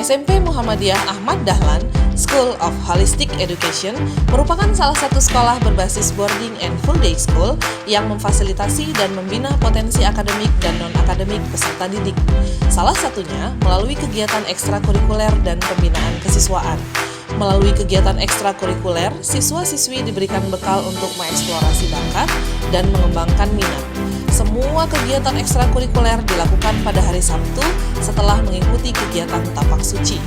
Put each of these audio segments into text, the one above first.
SMP Muhammadiyah Ahmad Dahlan School of Holistic Education merupakan salah satu sekolah berbasis boarding and full day school yang memfasilitasi dan membina potensi akademik dan non-akademik peserta didik. Salah satunya melalui kegiatan ekstrakurikuler dan pembinaan kesiswaan. Melalui kegiatan ekstrakurikuler, siswa-siswi diberikan bekal untuk mengeksplorasi bakat dan mengembangkan minat. Semua kegiatan ekstrakurikuler dilakukan pada hari Sabtu setelah mengikuti kegiatan tapak suci.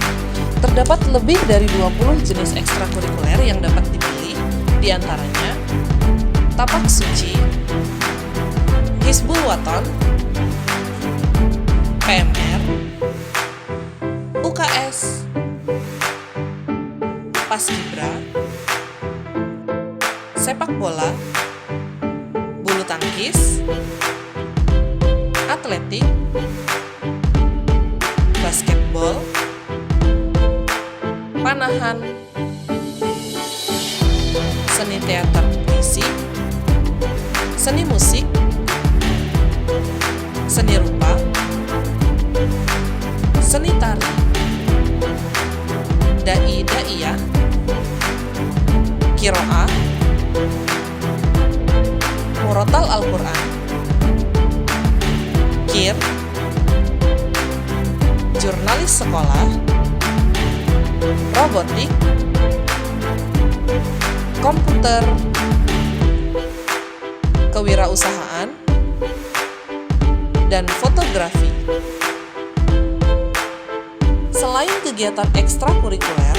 Terdapat lebih dari 20 jenis ekstrakurikuler yang dapat dipilih, di antaranya tapak suci, Hizbul Waton, PMR, UKS, Paskibra, sepak bola, bulu tangkis, atletik, basketball, panahan, seni teater puisi, seni musik, seni rupa, seni tari, dai-daiyah, Qiraah, Murotal Al-Quran, KIR, jurnalis sekolah, robotik, komputer, kewirausahaan, dan fotografi. Selain kegiatan ekstrakurikuler,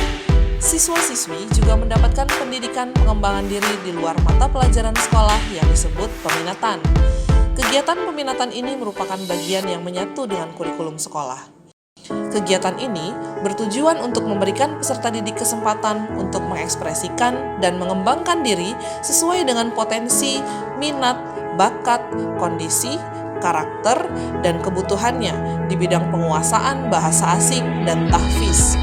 siswa-siswi juga mendapatkan pendidikan pengembangan diri di luar mata pelajaran sekolah yang disebut peminatan. Kegiatan peminatan ini merupakan bagian yang menyatu dengan kurikulum sekolah. Kegiatan ini bertujuan untuk memberikan peserta didik kesempatan untuk mengekspresikan dan mengembangkan diri sesuai dengan potensi, minat, bakat, kondisi, karakter, dan kebutuhannya di bidang penguasaan bahasa asing dan tahfiz.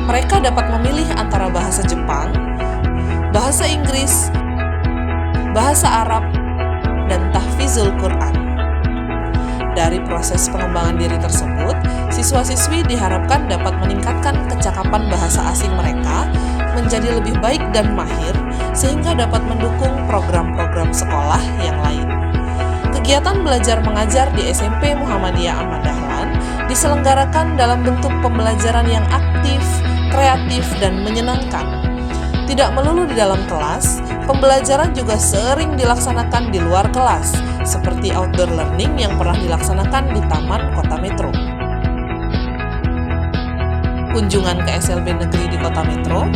Mereka dapat memilih antara bahasa Jepang, bahasa Inggris, bahasa Arab, dan tahfizul Quran. Dari proses pengembangan diri tersebut, siswa-siswi diharapkan dapat meningkatkan kecakapan bahasa asing mereka menjadi lebih baik dan mahir, sehingga dapat mendukung program-program sekolah yang lain. Kegiatan belajar mengajar di SMP Muhammadiyah Ahmad Dahlan diselenggarakan dalam bentuk pembelajaran yang aktif, kreatif, dan menyenangkan. Tidak melulu di dalam kelas, pembelajaran juga sering dilaksanakan di luar kelas, seperti outdoor learning yang pernah dilaksanakan di Taman Kota Metro. Kunjungan ke SLB negeri di Kota Metro,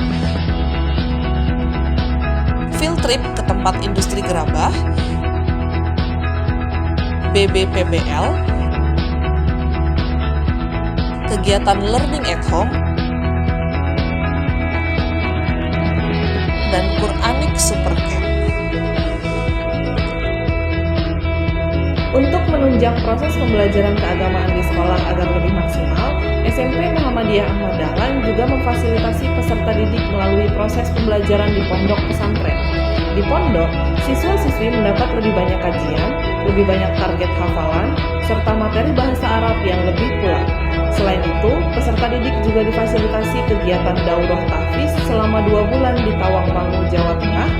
field trip ke tempat industri gerabah, BBPBL, kegiatan learning at home, dan Quranic Super Camp. Untuk menunjang proses pembelajaran keagamaan di sekolah agar lebih maksimal, SMP Muhammadiyah Ahmad Dahlan juga memfasilitasi peserta didik melalui proses pembelajaran di pondok pesantren. Di pondok, siswa-siswi mendapat lebih banyak kajian, lebih banyak target hafalan, serta materi bahasa Arab yang lebih pula. Selain itu, peserta didik juga difasilitasi kegiatan daurah tahfiz selama 2 bulan di Tawangmangu, Jawa Tengah,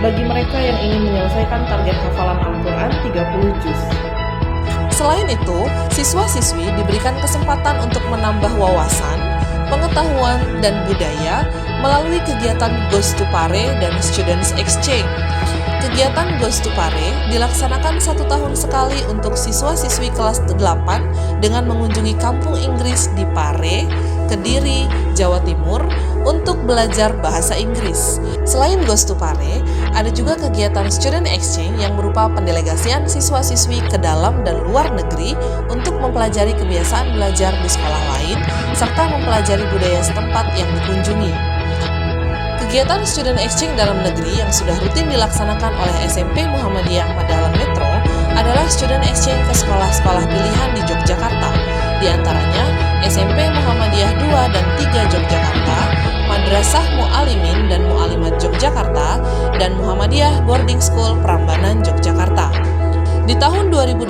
bagi mereka yang ingin menyelesaikan target hafalan Al-Quran 30 juz. Selain itu, siswa-siswi diberikan kesempatan untuk menambah wawasan, pengetahuan, dan budaya melalui kegiatan Goes to Pare dan Students Exchange. Kegiatan Goes to Pare dilaksanakan 1 tahun sekali untuk siswa-siswi kelas 8 dengan mengunjungi kampung Inggris di Pare, Kediri, Jawa Timur untuk belajar bahasa Inggris. Selain Goes to Pare, ada juga kegiatan Student Exchange yang berupa pendelegasian siswa-siswi ke dalam dan luar negeri untuk mempelajari kebiasaan belajar di sekolah lain serta mempelajari budaya setempat yang dikunjungi. Kegiatan Student Exchange dalam negeri yang sudah rutin dilaksanakan oleh SMP Muhammadiyah Ahmad Dahlan Metro adalah Student Exchange ke sekolah-sekolah pilihan di Yogyakarta, di antaranya SMP Muhammadiyah 2 dan 3 Yogyakarta, Madrasah Mu'alimin dan Mu'alimat Yogyakarta, dan Muhammadiyah Boarding School Prambanan Yogyakarta. Di tahun 2018,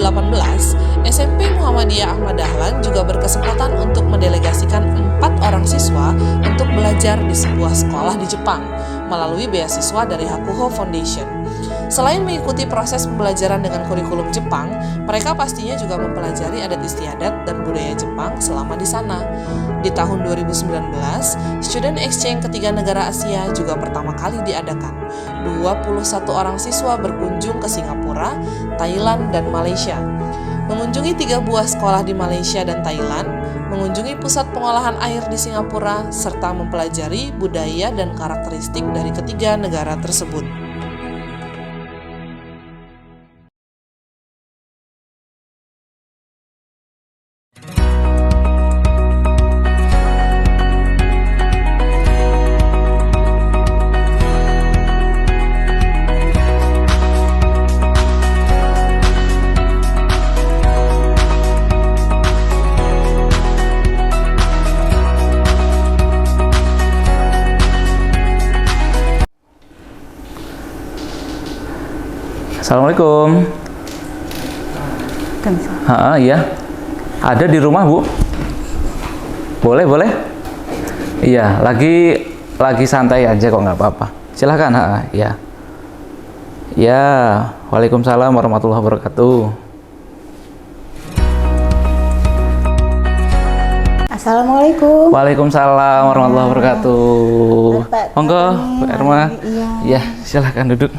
SMP Muhammadiyah Ahmad Dahlan juga berkesempatan untuk mendelegasikan 4 orang siswa untuk belajar di sebuah sekolah di Jepang melalui beasiswa dari Hakuho Foundation. Selain mengikuti proses pembelajaran dengan kurikulum Jepang, mereka pastinya juga mempelajari adat istiadat dan budaya Jepang selama di sana. Di tahun 2019, Student Exchange ketiga negara Asia juga pertama kali diadakan. 21 orang siswa berkunjung ke Singapura, Thailand, dan Malaysia. Mengunjungi 3 buah sekolah di Malaysia dan Thailand, mengunjungi pusat pengolahan air di Singapura, serta mempelajari budaya dan karakteristik dari ketiga negara tersebut. Assalamualaikum. Iya. Ada di rumah, Bu? Boleh. Iya, lagi santai aja kok, nggak apa-apa. Silahkan, iya. Ya, waalaikumsalam warahmatullahi wabarakatuh. Assalamualaikum. Waalaikumsalam warahmatullahi wabarakatuh. Monggo, Bu Erma. Iya, silahkan duduk.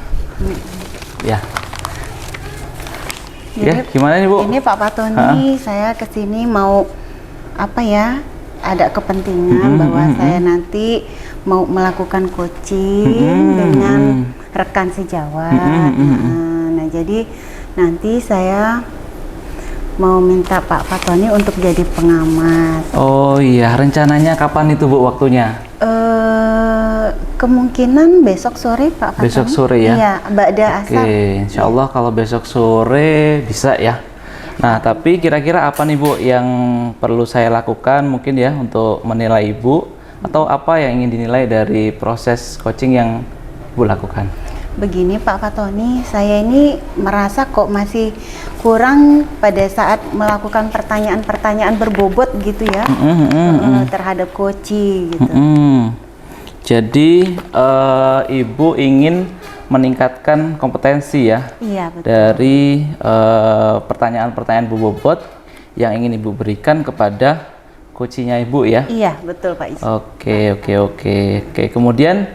Ya. Ya, gimana nih, Bu? Ini Pak Patoni, saya kesini mau ada kepentingan bahwa saya nanti mau melakukan coaching dengan rekan sejawat. Nah, jadi nanti saya mau minta Pak Patoni untuk jadi pengamat. Oh iya, rencananya kapan itu, Bu, waktunya? Kemungkinan besok sore, Pak Patoni. Besok sore ya? Iya, ba'da asar. Oke, insya Allah kalau besok sore bisa ya. Nah, tapi kira-kira apa nih, Bu, yang perlu saya lakukan mungkin ya untuk menilai Ibu, atau apa yang ingin dinilai dari proses coaching yang Ibu lakukan? Begini Pak Patoni, saya ini merasa kok masih kurang pada saat melakukan pertanyaan-pertanyaan berbobot gitu ya, terhadap coaching gitu. Jadi Ibu ingin meningkatkan kompetensi ya, iya, betul. dari pertanyaan-pertanyaan berbobot yang ingin Ibu berikan kepada coachingnya Ibu ya? Iya, betul Pak Is. Oke. Kemudian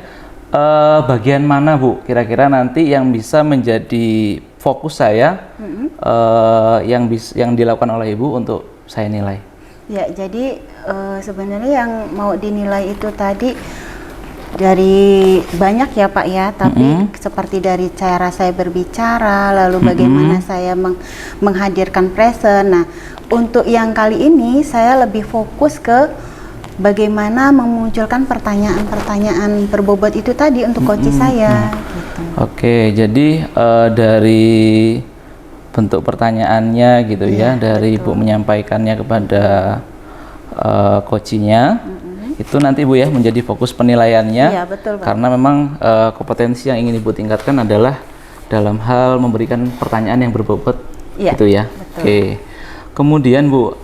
bagian mana, Bu, kira-kira nanti yang bisa menjadi fokus saya, yang dilakukan oleh Ibu untuk saya nilai? Ya, jadi sebenarnya yang mau dinilai itu tadi dari banyak ya Pak ya, tapi seperti dari cara saya berbicara, lalu bagaimana saya menghadirkan present. Nah, untuk yang kali ini saya lebih fokus ke bagaimana memunculkan pertanyaan-pertanyaan berbobot itu tadi untuk coaching saya. Gitu. Oke, jadi dari bentuk pertanyaannya gitu ya, dari betul. Ibu menyampaikannya kepada coachingnya, itu nanti Bu ya menjadi fokus penilaiannya. Iya, betul, Pak. Karena memang kompetensi yang ingin Ibu tingkatkan adalah dalam hal memberikan pertanyaan yang berbobot, gitu ya. Betul. Oke. Kemudian Bu,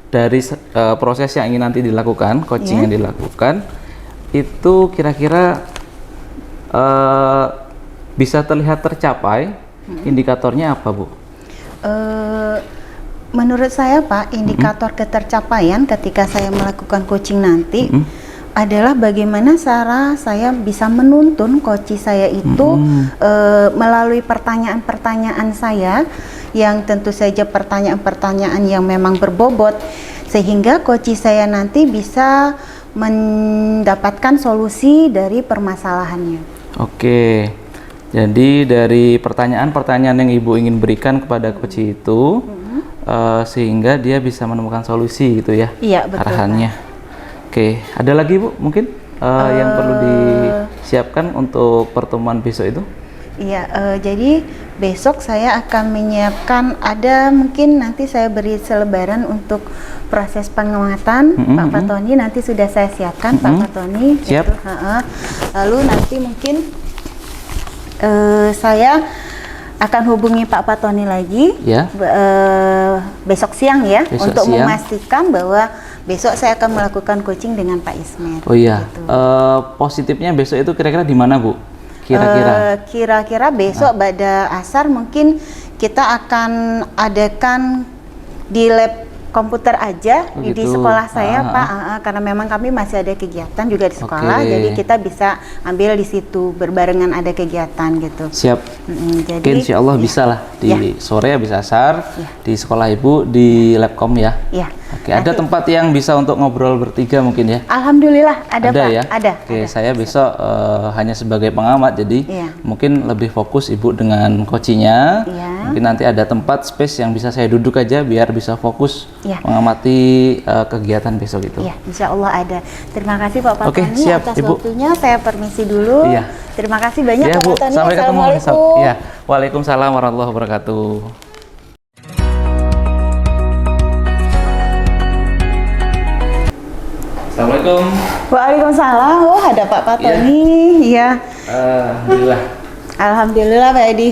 dari proses yang ingin nanti dilakukan, coaching yang dilakukan, itu kira-kira bisa terlihat tercapai, indikatornya apa, Bu? Menurut saya Pak, indikator ketercapaian ketika saya melakukan coaching nanti adalah bagaimana cara saya bisa menuntun coaching saya itu melalui pertanyaan-pertanyaan saya, yang tentu saja pertanyaan-pertanyaan yang memang berbobot, sehingga coaching saya nanti bisa mendapatkan solusi dari permasalahannya. Oke, jadi dari pertanyaan-pertanyaan yang Ibu ingin berikan kepada coaching itu, sehingga dia bisa menemukan solusi gitu ya, iya, betul, arahannya. Pak. Oke, ada lagi Bu mungkin yang perlu disiapkan untuk pertemuan besok itu? Iya, jadi besok saya akan menyiapkan, ada mungkin nanti saya beri selebaran untuk proses pengamatan. Pak Patoni nanti sudah saya siapkan, Pak Patoni. Siap. Lalu nanti mungkin saya akan hubungi Pak Fatoni lagi Ya. besok siang ya, Besok untuk siang. memastikan bahwa besok saya akan melakukan coaching dengan Pak Ismet. Oh iya, gitu. positifnya besok itu kira-kira di mana Bu? Kira-kira? Kira-kira besok pada asar mungkin kita akan adakan di lab komputer aja Oh, di gitu. sekolah saya Ah, Pak, karena memang kami masih ada kegiatan juga di sekolah, Oke. jadi kita bisa ambil di situ berbarengan ada kegiatan gitu. Siap. Jadi Oke, insya Allah ya, bisa lah di ya, sore habis asar Ya. di sekolah Ibu di Labkom ya. ya. Oke, ada tempat yang bisa untuk ngobrol bertiga mungkin ya? Alhamdulillah ada Pak, ya? ada. Oke, ada. saya besok hanya sebagai pengamat, jadi Iya. mungkin lebih fokus Ibu dengan coachingnya. Iya. Mungkin nanti ada tempat space yang bisa saya duduk aja biar bisa fokus Iya. mengamati kegiatan besok itu. Iya, insya Allah ada. Terima kasih Pak Fatoni Oke, siap, atas Ibu. waktunya. Saya permisi dulu. Iya. Terima kasih banyak Ya Pak Bu, Fatoni. sampai ketemu besok. Assalamualaikum. Ya, Waalaikumsalam warahmatullahi wabarakatuh. Assalamualaikum. Waalaikumsalam. Oh, ada Pak Fatoni. Iya. Alhamdulillah. Alhamdulillah Pak Edi.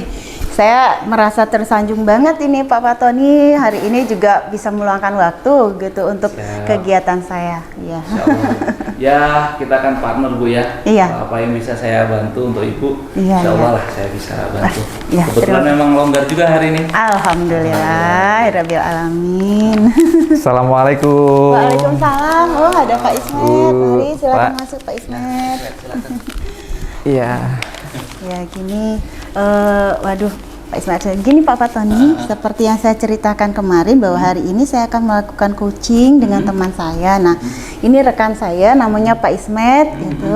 Saya merasa tersanjung banget ini Pak Fatoni hari ini juga bisa meluangkan waktu gitu untuk Siap. kegiatan saya. Iya. Insya Allah. Ya, kita kan partner Bu ya. Iya. Apa yang bisa saya bantu untuk Ibu, Iya, Insya Allah iya. lah saya bisa bantu. Iya, Kebetulan terima- memang longgar juga hari ini. Alhamdulillah, Rabbil Alamin. Assalamualaikum. Waalaikumsalam. Oh, ada Pak Ismet. Bu, Mari silakan Pak. masuk Pak Ismet. Iya. Ya gini, waduh Pak Ismail, gini Pak Fatoni, seperti yang saya ceritakan kemarin bahwa hari ini saya akan melakukan coaching dengan teman saya. Nah, ini rekan saya namanya Pak Ismet, gitu.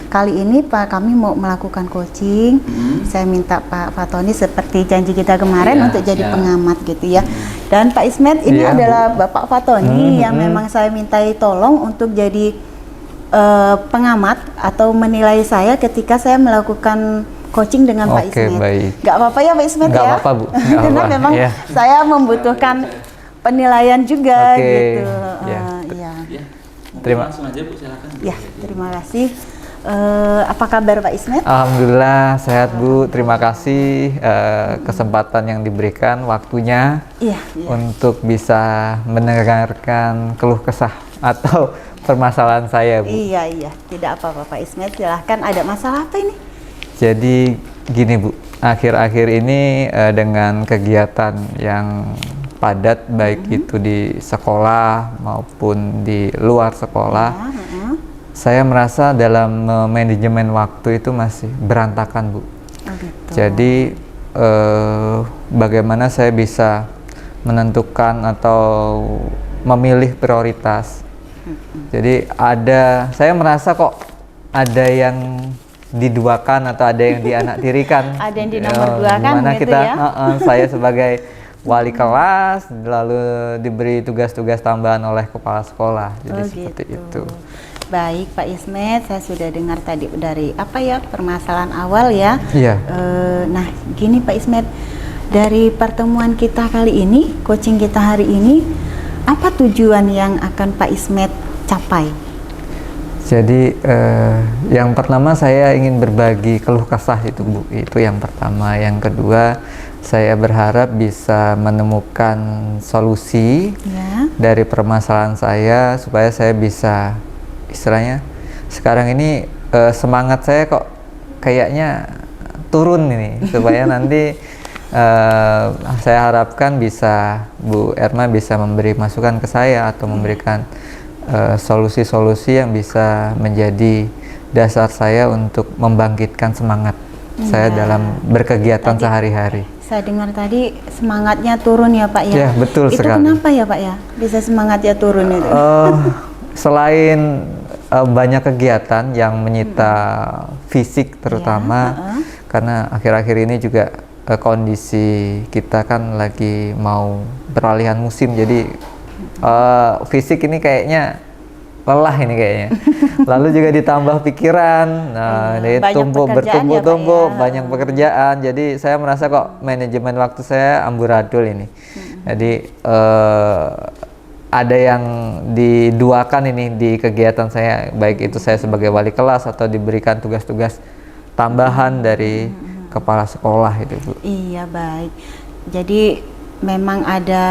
Kali ini Pak kami mau melakukan coaching. Saya minta Pak Fatoni seperti janji kita kemarin Iya, untuk jadi siap. pengamat gitu ya. Dan Pak Ismet ini Iya, Bu. adalah Bapak Fatoni yang memang saya mintai tolong untuk jadi pengamat atau menilai saya ketika saya melakukan coaching dengan Pak Oke, Ismet. baik. Nggak apa-apa ya Pak Ismet Nggak ya? apa-apa, Bu. Nggak Karena apa-apa, memang iya. saya membutuhkan penilaian juga Oke, gitu. ya. Iya. Ya. Terima- Langsung aja Bu, silakan. Ya, terima kasih. Apa kabar Pak Ismet? Alhamdulillah sehat Bu. Terima kasih kesempatan yang diberikan, waktunya Iya, iya. untuk bisa mendengarkan keluh kesah atau permasalahan saya Bu. Iya, iya. Tidak apa-apa Pak Ismet, silahkan. Ada masalah apa ini? Jadi gini Bu, akhir-akhir ini dengan kegiatan yang padat baik itu di sekolah maupun di luar sekolah, saya merasa dalam manajemen waktu itu masih berantakan Bu. Oh, gitu. Jadi bagaimana saya bisa menentukan atau memilih prioritas. Jadi saya merasa kok ada yang diduakan atau ada yang dianaktirikan. Ada yang dinomorduakan dimana gitu kita, ya? saya sebagai wali kelas lalu diberi tugas-tugas tambahan oleh kepala sekolah. Jadi Oh, seperti gitu. itu. Baik Pak Ismet, saya sudah dengar tadi dari permasalahan awal ya. Iya. Nah, gini Pak Ismet, dari pertemuan kita kali ini, coaching kita hari ini, apa tujuan yang akan Pak Ismet capai? Jadi yang pertama saya ingin berbagi keluh kesah itu Bu, itu yang pertama. Yang kedua saya berharap bisa menemukan solusi Ya. dari permasalahan saya supaya saya bisa istilahnya sekarang ini semangat saya kok kayaknya turun ini supaya nanti saya harapkan bisa Bu Erma bisa memberi masukan ke saya atau memberikan solusi-solusi yang bisa menjadi dasar saya untuk membangkitkan semangat saya Ya. dalam berkegiatan Tadi- sehari-hari. Saya dengar tadi semangatnya turun ya Pak ya? Ya, betul itu sekali. kenapa ya Pak ya? Bisa semangatnya turun itu? Selain banyak kegiatan yang menyita fisik terutama, karena akhir-akhir ini juga kondisi kita kan lagi mau peralihan musim, jadi fisik ini kayaknya lelah ini kayaknya. Lalu juga ditambah pikiran, jadi banyak pekerjaan ya, Pak, ya. banyak pekerjaan. Jadi saya merasa kok manajemen waktu saya amburadul ini. Jadi ada yang diduakan ini di kegiatan saya, baik itu saya sebagai wali kelas atau diberikan tugas-tugas tambahan dari kepala sekolah itu, Bu. Iya, baik. Jadi memang ada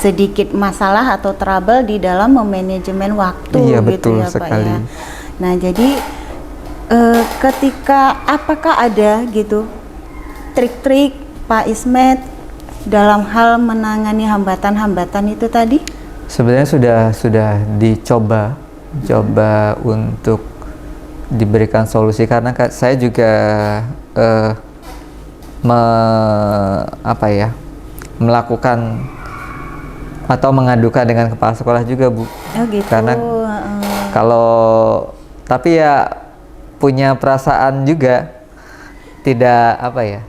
sedikit masalah atau trouble di dalam memanajemen waktu, Iya, gitu betul ya, Pak sekali. ya. Nah, jadi ketika apakah ada gitu trik-trik Pak Ismet dalam hal menangani hambatan-hambatan itu tadi? Sebenarnya sudah dicoba untuk diberikan solusi, karena saya juga melakukan atau mengadukan dengan kepala sekolah juga, Bu. Oh gitu. Karena tapi ya punya perasaan juga tidak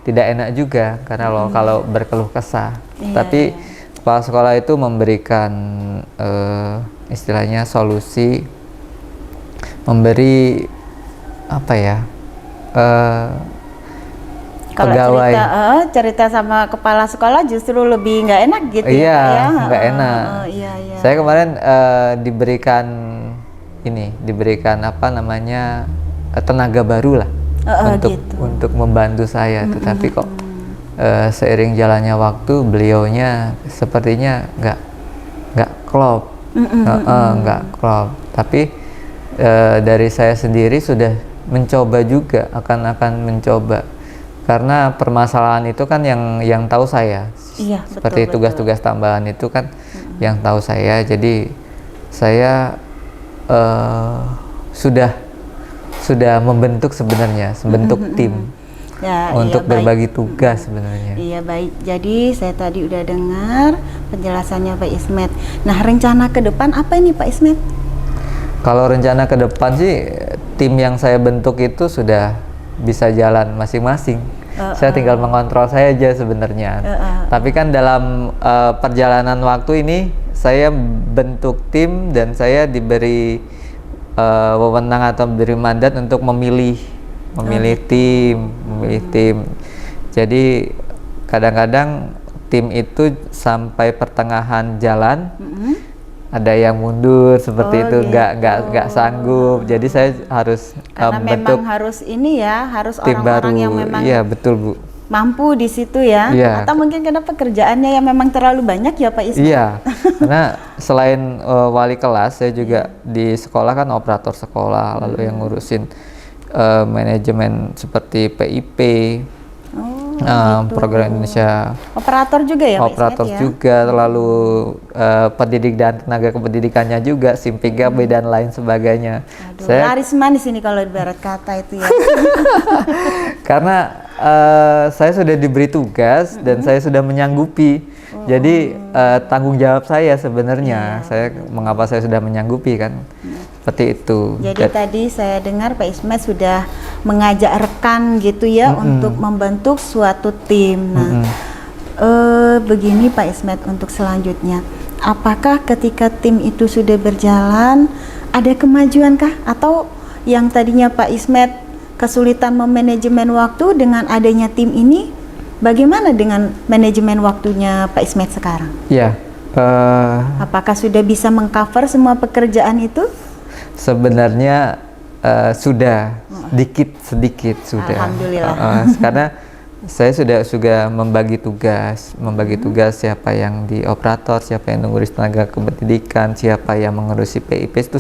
enak juga karena kalau berkeluh kesah. Iya, Tapi kepala sekolah itu memberikan istilahnya solusi, memberi Kalau pegawai. cerita sama kepala sekolah justru lebih nggak enak gitu Iya, ya, Pak ya? nggak enak. Iya, iya. Saya kemarin diberikan tenaga baru lah untuk membantu saya. Tetapi kok seiring jalannya waktu beliaunya sepertinya nggak klop, nggak klop. Tapi dari saya sendiri sudah mencoba juga, akan mencoba, karena permasalahan itu kan yang tahu saya. Iya, Seperti betul, tugas-tugas tambahan itu kan yang tahu saya. Jadi saya sudah membentuk tim Ya, untuk iya, baik. berbagi tugas sebenarnya. Iya, baik. Jadi saya tadi udah dengar penjelasannya Pak Ismet. Nah, rencana ke depan apa ini Pak Ismet? Kalau rencana ke depan sih, tim yang saya bentuk itu sudah bisa jalan masing-masing. Saya tinggal mengontrol saya aja sebenarnya. Tapi kan dalam perjalanan waktu ini saya bentuk tim dan saya diberi wewenang atau diberi mandat untuk memilih tim. Jadi kadang-kadang tim itu sampai pertengahan jalan ada yang mundur seperti itu, gitu. nggak sanggup. Jadi saya harus Karena bentuk memang harus harus tim orang-orang baru. yang memang Iya, betul, Bu. mampu di situ ya. Iya. Atau mungkin karena pekerjaannya yang memang terlalu banyak ya Pak Ismet. Iya, karena selain wali kelas, saya juga di sekolah kan operator sekolah, lalu yang ngurusin manajemen seperti PIP, Program Indonesia, Operator juga ya Pak operator Ismet ya? juga, lalu pendidik dan tenaga kependidikannya juga, SIM 3B dan lain sebagainya. Aduh, Saya laris manis ini kalau ibarat kata itu ya. karena saya sudah diberi tugas dan saya sudah menyanggupi. Jadi tanggung jawab saya sebenarnya. Mengapa saya sudah menyanggupi kan? Seperti itu. Jadi tadi saya dengar Pak Ismet sudah mengajak rekan gitu ya untuk membentuk suatu tim. Nah, begini Pak Ismet untuk selanjutnya. Apakah ketika tim itu sudah berjalan ada kemajuan kah? Atau yang tadinya Pak Ismet kesulitan memanajemen waktu, dengan adanya tim ini bagaimana dengan manajemen waktunya Pak Ismet sekarang? Ya, Apakah sudah bisa mengcover semua pekerjaan itu? sebenarnya sudah sedikit sudah. Alhamdulillah. Karena saya sudah membagi tugas siapa yang di operator, siapa yang mengurus tenaga kependidikan, siapa yang mengurusi PIP, itu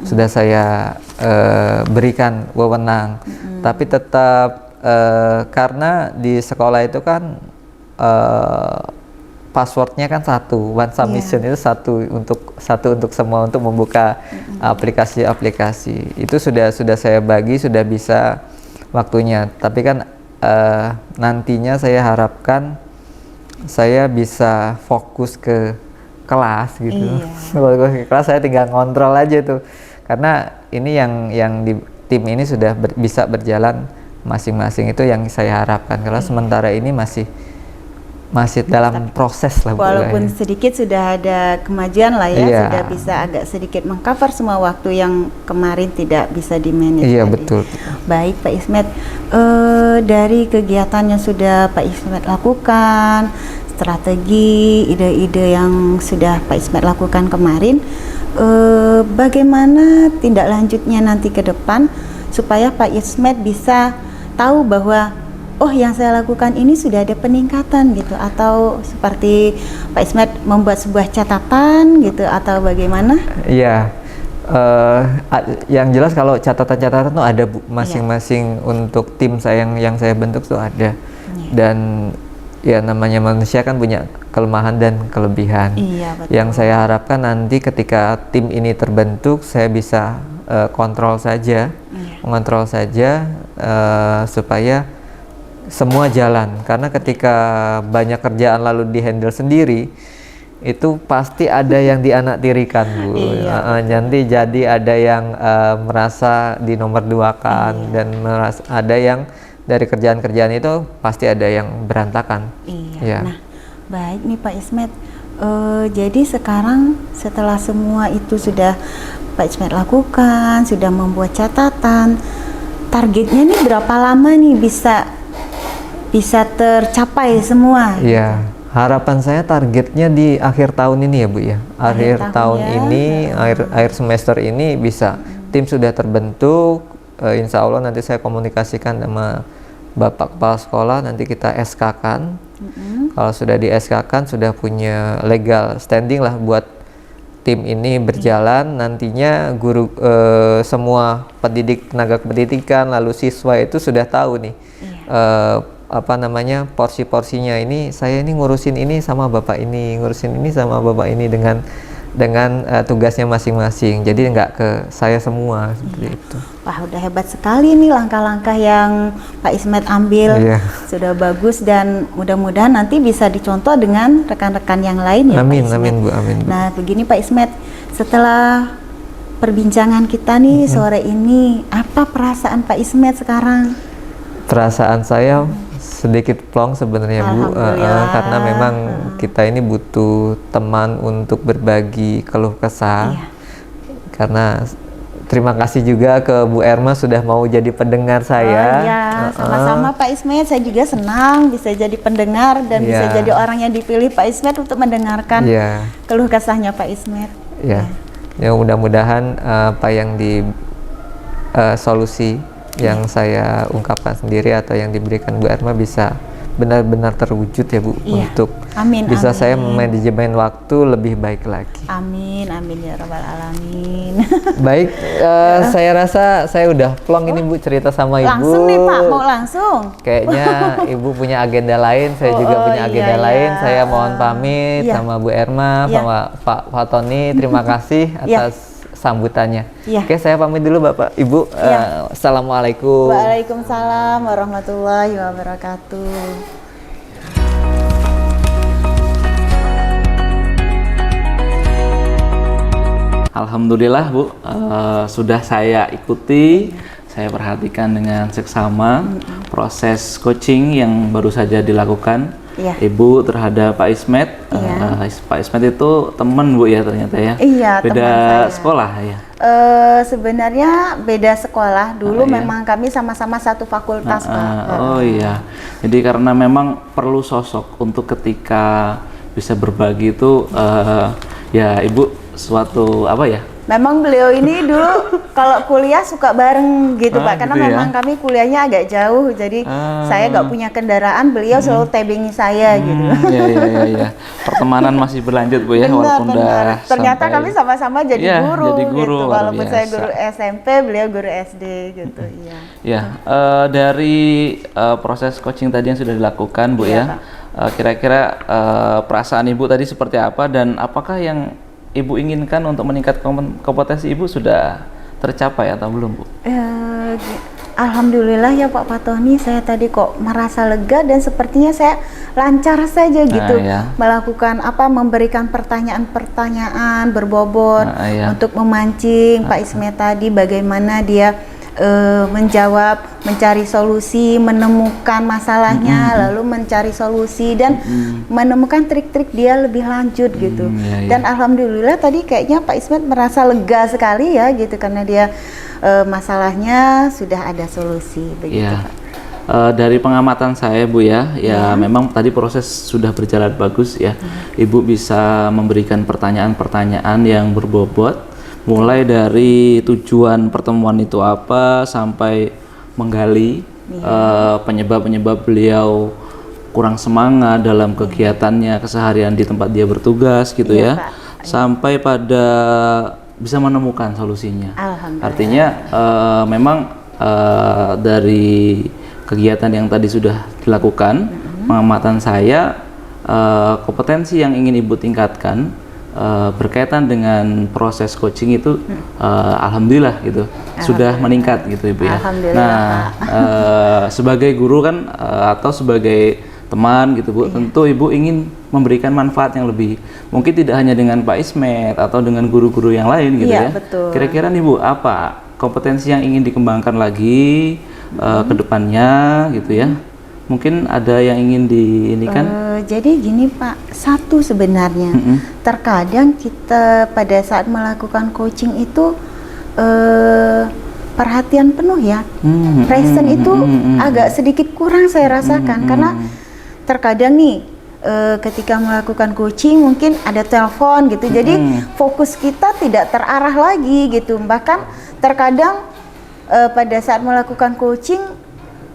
sudah saya berikan wewenang. Tapi tetap karena di sekolah itu kan passwordnya kan one submission itu satu untuk semua, untuk membuka aplikasi-aplikasi itu sudah saya bagi, sudah bisa waktunya. Tapi kan nantinya saya harapkan saya bisa fokus ke kelas gitu. Fokus ke kelas, saya tinggal ngontrol aja tuh, karena ini yang di tim ini sudah bisa berjalan masing-masing, itu yang saya harapkan. Kalau sementara ini masih dalam proses lah, Bu. Walaupun sedikit sudah ada kemajuan lah ya, Iya. sudah bisa agak sedikit mengcover semua waktu yang kemarin tidak bisa di-manage. Iya, tadi. betul. Baik Pak Ismet, dari kegiatan yang sudah Pak Ismet lakukan, strategi, ide-ide yang sudah Pak Ismet lakukan kemarin, bagaimana tindak lanjutnya nanti ke depan supaya Pak Ismet bisa tahu bahwa oh yang saya lakukan ini sudah ada peningkatan gitu, atau seperti Pak Ismet membuat sebuah catatan gitu, atau bagaimana? Iya, yang jelas kalau catatan-catatan tuh ada Bu, masing-masing untuk tim saya yang saya bentuk tuh ada. Dan ya namanya manusia kan punya kelemahan dan kelebihan. Iya, betul. Yang saya harapkan nanti ketika tim ini terbentuk, saya bisa kontrol saja, mengontrol saja supaya semua jalan. Karena ketika banyak kerjaan lalu dihandle sendiri, itu pasti ada yang dianaktirikan Bu. Nanti jadi ada yang merasa dinomor duakan dan merasa ada yang dari kerjaan-kerjaan itu pasti ada yang berantakan. Iya. Nah, baik nih Pak Ismet. Jadi sekarang setelah semua itu sudah Pak Ismet lakukan, sudah membuat catatan, targetnya nih berapa lama nih bisa tercapai semua? Iya. Harapan saya targetnya di akhir tahun ini ya Bu ya. Akhir tahun ini, akhir semester ini bisa tim sudah terbentuk. Insya Allah nanti saya komunikasikan sama Bapak Kepala Sekolah, nanti kita SK-kan. Kalau sudah di SK-kan, sudah punya legal standing lah buat tim ini berjalan. Nantinya guru, semua pendidik, tenaga pendidikan, lalu siswa itu sudah tahu nih apa namanya porsi-porsinya. Ini saya ini ngurusin ini sama bapak ini, ngurusin ini sama bapak ini dengan tugasnya masing-masing. Jadi nggak ke saya semua seperti itu. Wah, udah hebat sekali nih langkah-langkah yang Pak Ismet ambil. Sudah bagus dan mudah-mudahan nanti bisa dicontoh dengan rekan-rekan yang lain ya. Amin, Pak Ismet. amin Bu, amin Bu. Nah, begini Pak Ismet, setelah perbincangan kita nih sore ini, apa perasaan Pak Ismet sekarang? Perasaan saya sedikit plong sebenarnya Bu, karena memang kita ini butuh teman untuk berbagi keluh kesah. Karena terima kasih juga ke Bu Erma sudah mau jadi pendengar saya. Sama-sama Pak Ismet, saya juga senang bisa jadi pendengar dan bisa jadi orang yang dipilih Pak Ismet untuk mendengarkan keluh kesahnya Pak Ismet. Ya, mudah-mudahan apa yang solusi yang saya ungkapkan sendiri atau yang diberikan Bu Erma bisa benar-benar terwujud ya Bu, untuk bisa saya manajemen waktu lebih baik lagi. Amin, amin ya rabbal alamin. Baik, saya rasa saya udah plong ini Bu cerita sama Ibu. Langsung nih Pak, mau langsung? Kayaknya Ibu punya agenda lain, saya juga punya agenda lain. Saya mohon pamit sama Bu Erma, sama Pak Fatoni. Terima kasih atas sambutannya. Oke, saya pamit dulu Bapak Ibu. Assalamualaikum. Waalaikumsalam warahmatullahi wabarakatuh. Alhamdulillah Bu, sudah saya ikuti, saya perhatikan dengan seksama proses coaching yang baru saja dilakukan Ibu terhadap Pak Ismet. Pak Ismet itu teman Bu ya ternyata ya? Iya, beda sekolah ya? Sebenarnya beda sekolah, dulu memang kami sama-sama satu fakultas Pak. Oh iya, jadi karena memang perlu sosok untuk ketika bisa berbagi itu, ya Ibu suatu apa ya? Memang beliau ini dulu kalau kuliah suka bareng gitu Pak, karena gitu memang kami kuliahnya agak jauh, jadi saya nggak punya kendaraan, beliau selalu tebingi saya gitu. Iya. Pertemanan masih berlanjut Bu ya, walaupun udah ternyata kami sama-sama jadi guru gitu, walaupun biasa. saya guru SMP, beliau guru SD gitu. Dari proses coaching tadi yang sudah dilakukan Bu kira-kira perasaan Ibu tadi seperti apa, dan apakah yang Ibu inginkan untuk meningkatkan kompetensi Ibu sudah tercapai atau belum Bu? Alhamdulillah ya Pak Fatoni, saya tadi kok merasa lega dan sepertinya saya lancar saja gitu melakukan memberikan pertanyaan-pertanyaan berbobot untuk memancing Pak Ismet tadi bagaimana dia menjawab, mencari solusi, menemukan masalahnya, lalu mencari solusi dan menemukan trik-trik dia lebih lanjut gitu. Dan alhamdulillah tadi kayaknya Pak Ismet merasa lega sekali ya gitu, karena dia masalahnya sudah ada solusi begitu Pak. Dari pengamatan saya Bu memang tadi proses sudah berjalan bagus ya. Ibu bisa memberikan pertanyaan-pertanyaan yang berbobot, mulai dari tujuan pertemuan itu apa sampai menggali penyebab-penyebab beliau kurang semangat dalam kegiatannya keseharian di tempat dia bertugas gitu Iya, ya, Pak. sampai pada bisa menemukan solusinya. Alhamdulillah. Artinya memang dari kegiatan yang tadi sudah dilakukan, pengamatan saya kompetensi yang ingin Ibu tingkatkan berkaitan dengan proses coaching itu alhamdulillah gitu sudah meningkat gitu Ibu ya. Alhamdulillah, Nah, sebagai guru kan atau sebagai teman gitu Bu, tentu Ibu ingin memberikan manfaat yang lebih, mungkin tidak hanya dengan Pak Ismet atau dengan guru-guru yang lain gitu Iya, ya. betul. Kira-kira nih Bu, apa kompetensi yang ingin dikembangkan lagi ke depannya gitu ya? Mungkin ada yang ingin diinikan? Jadi gini Pak, satu sebenarnya terkadang kita pada saat melakukan coaching itu perhatian penuh ya, present itu agak sedikit kurang saya rasakan karena terkadang nih ketika melakukan coaching mungkin ada telepon gitu, jadi fokus kita tidak terarah lagi gitu. Bahkan terkadang pada saat melakukan coaching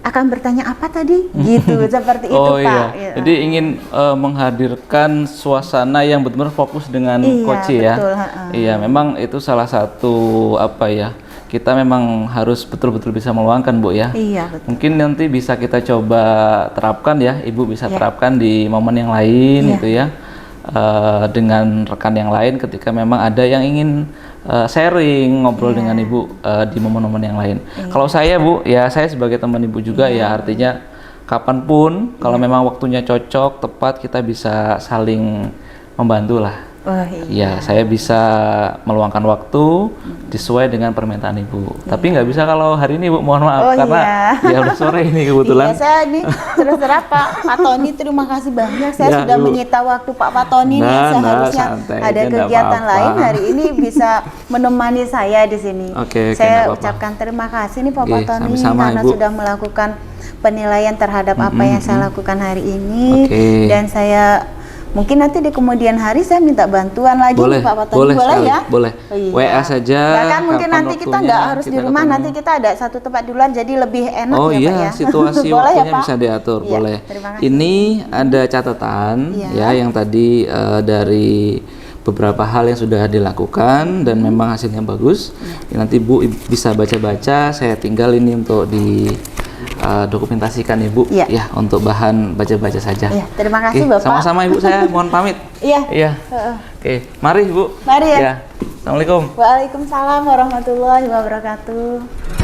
akan bertanya apa tadi gitu seperti itu Oh Pak. iya, jadi ingin menghadirkan suasana yang benar-benar fokus dengan Iya, coach ya. betul, Iya, memang itu salah satu apa ya, kita memang harus betul-betul bisa meluangkan Bu ya. Iya betul. Mungkin nanti bisa kita coba terapkan ya, Ibu bisa Iya. terapkan di momen yang lain Iya. gitu ya, dengan rekan yang lain ketika memang ada yang ingin sharing, ngobrol dengan Ibu di momen-momen yang lain. Kalau saya Bu, ya saya sebagai teman Ibu juga ya, artinya kapanpun kalau memang waktunya cocok, tepat, kita bisa saling membantu lah. Oh, iya. Ya, saya bisa meluangkan waktu sesuai dengan permintaan Ibu. Tapi nggak bisa kalau hari ini Bu, mohon maaf Oh, karena ya udah sore ini kebetulan. Iya, saya ini terus terang Pak Tony, terima kasih banyak. Saya Ya, sudah Ibu. menyita waktu Pak Tony nih. Nah, Seharusnya santai ada aja, nggak kegiatan apa-apa. lain hari ini bisa menemani saya di sini. Oke, Saya nggak apa-apa. ucapkan terima kasih nih Pak Oke, Tony sama-sama, karena Ibu. sudah melakukan penilaian terhadap apa yang saya lakukan hari ini. Oke. Dan saya mungkin nanti di kemudian hari saya minta bantuan lagi Boleh, nih, Pak Tony. boleh Boleh sekali, ya? boleh. Oh, iya. WA saja, Bahkan mungkin kapan nanti kita waktunya nggak harus kita di rumah, ketemu. nanti kita ada satu tempat duluan jadi lebih enak Oh ya Pak iya, ya. situasi Boleh ya, waktunya Pak? bisa diatur, Iya, boleh. terima kasih. Ini ada catatan Iya. ya yang tadi dari beberapa hal yang sudah dilakukan dan memang hasilnya bagus. Ya, nanti Bu bisa baca-baca, saya tinggal ini untuk di dokumentasikan Ibu Iya. ya untuk bahan baca-baca saja. Iya, terima kasih, Oke, Bapak. sama-sama Ibu, saya mohon pamit. Iya. Iya. Oke, mari Bu. Mari ya. Assalamualaikum. Waalaikumsalam warahmatullahi wabarakatuh.